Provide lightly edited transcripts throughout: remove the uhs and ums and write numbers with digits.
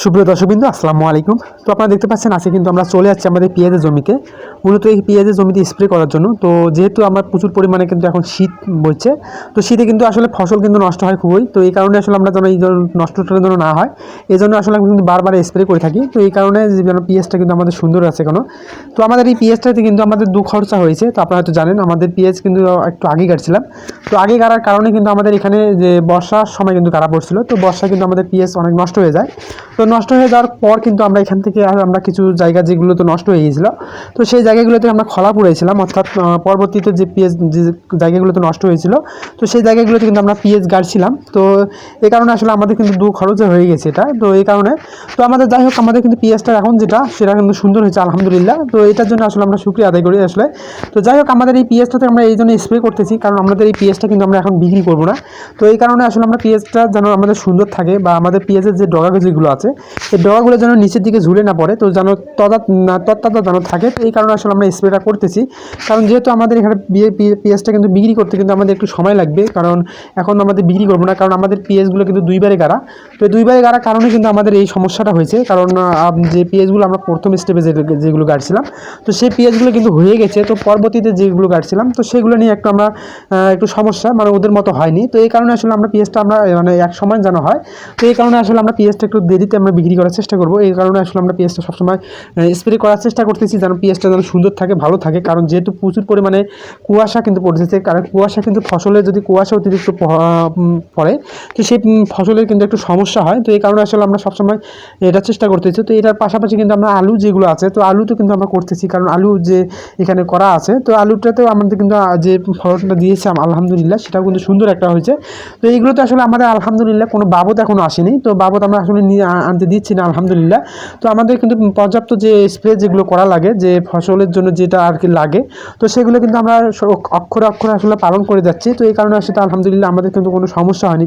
সুপ্রিয় দর্শকবৃন্দ, আসসালামু আলাইকুম। তো আপনারা দেখতে পাচ্ছেন আজকে কিন্তু আমরা চলে যাচ্ছি আমাদের পেঁয়াজের জমিতে, মূলত এই পেঁয়াজের জমিতে স্প্রে করার জন্য। তো যেহেতু আমরা প্রচুর পরিমাণে কিন্তু এখন শীত বইছে, তো শীতে কিন্তু আসলে ফসল কিন্তু নষ্ট হয় খুবই। তো এই কারণে আসলে আমরা যেন এই নষ্টটা যেন না হয়, এই জন্য আসলে আমরা কিন্তু বারবার স্প্রে করে থাকি। তো এই কারণে যেন পেঁয়াজটা কিন্তু আমাদের সুন্দর আছে কেন। তো আমাদের এই পেঁয়াজটাতে কিন্তু আমাদের দু খরচা হয়েছে। তো আপনারা হয়তো জানেন আমাদের পেঁয়াজ কিন্তু একটু আগে কাটছিলাম। তো আগে কাটার কারণে কিন্তু আমাদের এখানে যে বর্ষার সময় কিন্তু কাটা পড়ছিল, তো বর্ষা কিন্তু আমাদের পেঁয়াজ অনেক নষ্ট হয়ে যায়। তো নষ্ট হয়ে যাওয়ার পর কিন্তু আমরা এখান থেকে আমরা কিছু জায়গা যেগুলো তো নষ্ট হয়ে গিয়েছিলো, তো সেই জায়গাগুলোতে আমরা খলা পুড়াইছিলাম, অর্থাৎ পরবর্তীতে যে পেঁয়াজ যে জায়গাগুলোতে নষ্ট হয়েছিল, তো সেই জায়গাগুলোতে কিন্তু আমরা পেঁয়াজ গাড়ছিলাম। তো এই কারণে আসলে আমাদের কিন্তু দু খরচে হয়ে গেছে এটা। তো এই কারণে তো আমাদের যাই হোক, আমাদের কিন্তু পেঁয়াজটা এখন যেটা সেটা কিন্তু সুন্দর হয়েছে আলহামদুলিল্লাহ। তো এটার জন্য আসলে আমরা শুকরিয়া আদায় করি আসলে। তো যাই হোক, আমাদের এই পেঁয়াজটাতে আমরা এই জন্য স্প্রে করতেছি, কারণ আমাদের এই পেঁয়াজটা কিন্তু আমরা এখন বিক্রি করবো না। তো এই কারণে আসলে আমরা পেঁয়াজটা যেন আমাদের সুন্দর থাকে, বা আমাদের পেঁয়াজের যে ডগা যেগুলো আছে, এই ডগাগুলো যেন নিচের দিকে ঝুলে না পড়ে, তো যেন তত্ত্বাটা যেন থাকে। তো এই কারণে আসলে আমরা স্প্রেটা করতেছি, কারণ যেহেতু আমাদের এখানে পেঁয়াজটা কিন্তু বিক্রি করতে কিন্তু আমাদের একটু সময় লাগবে, কারণ এখন আমাদের বিক্রি করবো না, কারণ আমাদের পেঁয়াজগুলো কিন্তু দুইবারে গাড়া। তো দুইবারে গাড়ার কারণে কিন্তু আমাদের এই সমস্যাটা হয়েছে, কারণ যে পেঁয়াজগুলো আমরা প্রথম স্টেপে যেগুলো গাড়ছিলাম, তো সেই পেঁয়াজগুলো কিন্তু হয়ে গেছে। তো পরবর্তীতে যেগুলো গাড়ছিলাম, তো সেগুলো নিয়ে আমরা একটু সমস্যা, মানে ওদের মতো হয়নি। তো এই কারণে আসলে আমরা পেঁয়াজটা আমরা মানে এক সময় যেন হয়, তো এই কারণে আসলে আমরা পেঁয়াজটা একটু দেরিতে আমরা বিক্রি করার চেষ্টা করব। এই কারণে আসলে আমরা পেঁয়াজটা সবসময় স্প্রে করার চেষ্টা করতেছি, যেন পেঁয়াজটা যেন সুন্দর থাকে, ভালো থাকে। কারণ যেহেতু প্রচুর পরিমাণে কুয়াশা কিন্তু পড়তেছে, কারণ কুয়াশা কিন্তু ফসলের যদি কুয়াশা অতিরিক্ত পড়ে, তো সেই ফসলের কিন্তু একটু সমস্যা হয়। তো এই কারণে আসলে আমরা সবসময় এটা চেষ্টা করতেছি। তো এটার পাশাপাশি কিন্তু আমরা আলু যেগুলো আছে, তো আলু তো কিন্তু আমরা করতেছি, কারণ আলু যে এখানে করা আছে, তো আলুটাতেও আমাদের কিন্তু যে ফলনটা দিয়েছে আলহামদুলিল্লাহ, সেটাও কিন্তু সুন্দর একটা হয়েছে। তো এইগুলোতে আসলে আমাদের আলহামদুলিল্লাহ কোনো বাবদ এখনও আসেনি, তো বাবদ আমরা আসলে আনতে দিচ্ছি না আলহামদুলিল্লাহ। তো আমাদের কিন্তু পর্যাপ্ত যে স্প্রে যেগুলো করা লাগে, যে ফসলের জন্য যেটা আর কি লাগে, তো সেগুলো কিন্তু আমরা অক্ষরে অক্ষরে আসলে পালন করে যাচ্ছি। তো এই কারণে আসলে আলহামদুলিল্লাহ আমাদের কিন্তু কোনো সমস্যা হয়নি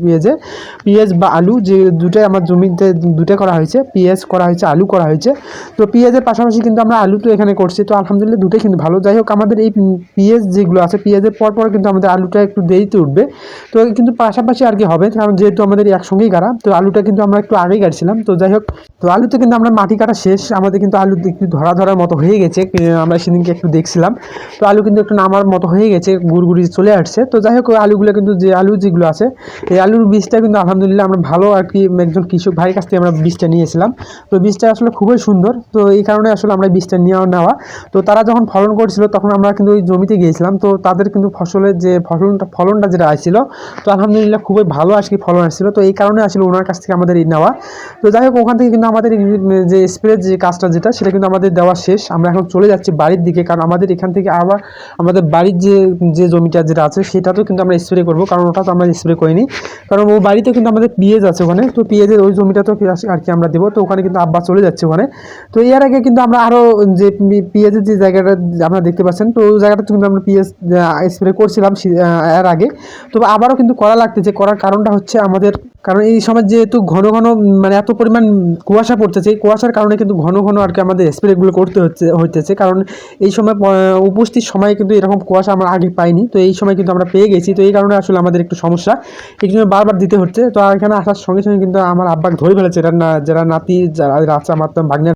পেঁয়াজ বা আলু যে দুটাই আমার জমিতে দুটাই করা হয়েছে, পেঁয়াজ করা হয়েছে, আলু করা হয়েছে। তো পেঁয়াজের পাশাপাশি কিন্তু আমরা আলু তো এখানে করছি, তো আলহামদুলিল্লাহ দুটোই কিন্তু ভালো। যাই হোক, আমাদের এই পেঁয়াজ যেগুলো আছে, পেঁয়াজের পর কিন্তু আমাদের আলুটা একটু দেরিতে উঠবে। তো কিন্তু পাশাপাশি আর কি হবে, কারণ যেহেতু আমাদের একসঙ্গেই গাড়া, তো আলুটা কিন্তু আমরা একটু আগেই গাড়ছিলাম। তো যাই হোক, তো আলুতে কিন্তু আমরা মাটি কাটা শেষ, আমাদের কিন্তু আলু একটু ধরার মতো হয়ে গেছে। আমরা সেদিনকে একটু দেখছিলাম, তো আলু কিন্তু একটু নামার মতো হয়ে গেছে, গুড়গুড়ি চলে আসছে। তো যাই হোক, ওই আলুগুলো কিন্তু যে আলু যেগুলো আছে, এই আলুর বীজটা কিন্তু আলহামদুলিল্লাহ আমরা ভালো আর কি একজন কৃষক ভাইয়ের কাছ থেকে আমরা বীজটা নিয়েছিলাম। তো বীজটা আসলে খুবই সুন্দর। তো এই কারণে আসলে আমরা বীজটা নেওয়া। তো তারা যখন ফলন করছিল, তখন আমরা কিন্তু ওই জমিতে গিয়েছিলাম। তো তাদের কিন্তু ফসলের যে ফলনটা যেটা আসছিল, তো আলহামদুলিল্লাহ খুবই ভালো আজকে ফলন আসছিল। তো এই কারণে আসলে ওনার কাছ থেকে আমাদের নেওয়া। তো যাই হোক, ওখান থেকে কিন্তু আমাদের যে স্প্রে যে কাজটা যেটা, সেটা কিন্তু আমাদের দেওয়া শেষ। আমরা এখন চলে যাচ্ছি বাড়ির দিকে, কারণ আমাদের এখান থেকে আবার আমাদের বাড়ির যে জমিটা যেটা আছে, সেটাতেও কিন্তু আমরা স্প্রে করবো, কারণ ওটা তো আমরা স্প্রে করিনি, কারণ ও বাড়িতে কিন্তু আমাদের পেঁয়াজ আছে ওখানে। তো পেঁয়াজের ওই জমিটাতেও আর কি আমরা দেবো। তো ওখানে কিন্তু আব্বা চলে যাচ্ছে ওখানে। তো এর আগে কিন্তু আমরা আরও যে পেঁয়াজের যে জায়গাটা আপনারা দেখতে পাচ্ছেন, তো ওই জায়গাটাতে কিন্তু আমরা পেঁয়াজ স্প্রে করছিলাম এর আগে। তো আবারও কিন্তু করা লাগতেছে। করার কারণটা হচ্ছে আমাদের, কারণ এই সময় যেহেতু ঘন মানে এত পরিমাণ কুয়াশা পড়তেছে, এই কুয়াশার কারণে কিন্তু ঘন আর কি আমাদের স্প্রেগুলো করতে হইতেছে, কারণ এই সময় উপস্থিত সময়ে কিন্তু এরকম কুয়াশা আমরা আগে পাইনি। তো এই সময় কিন্তু আমরা পেয়ে গেছি। তো এই কারণে আসলে আমাদের একটু সমস্যা, এই জন্য বারবার দিতে হচ্ছে। তো এখানে আসার সঙ্গে সঙ্গে কিন্তু আমার আব্বাকে ধরে ফেলেছে, যারা নাতি যারা আছে আমার ভাগ্নের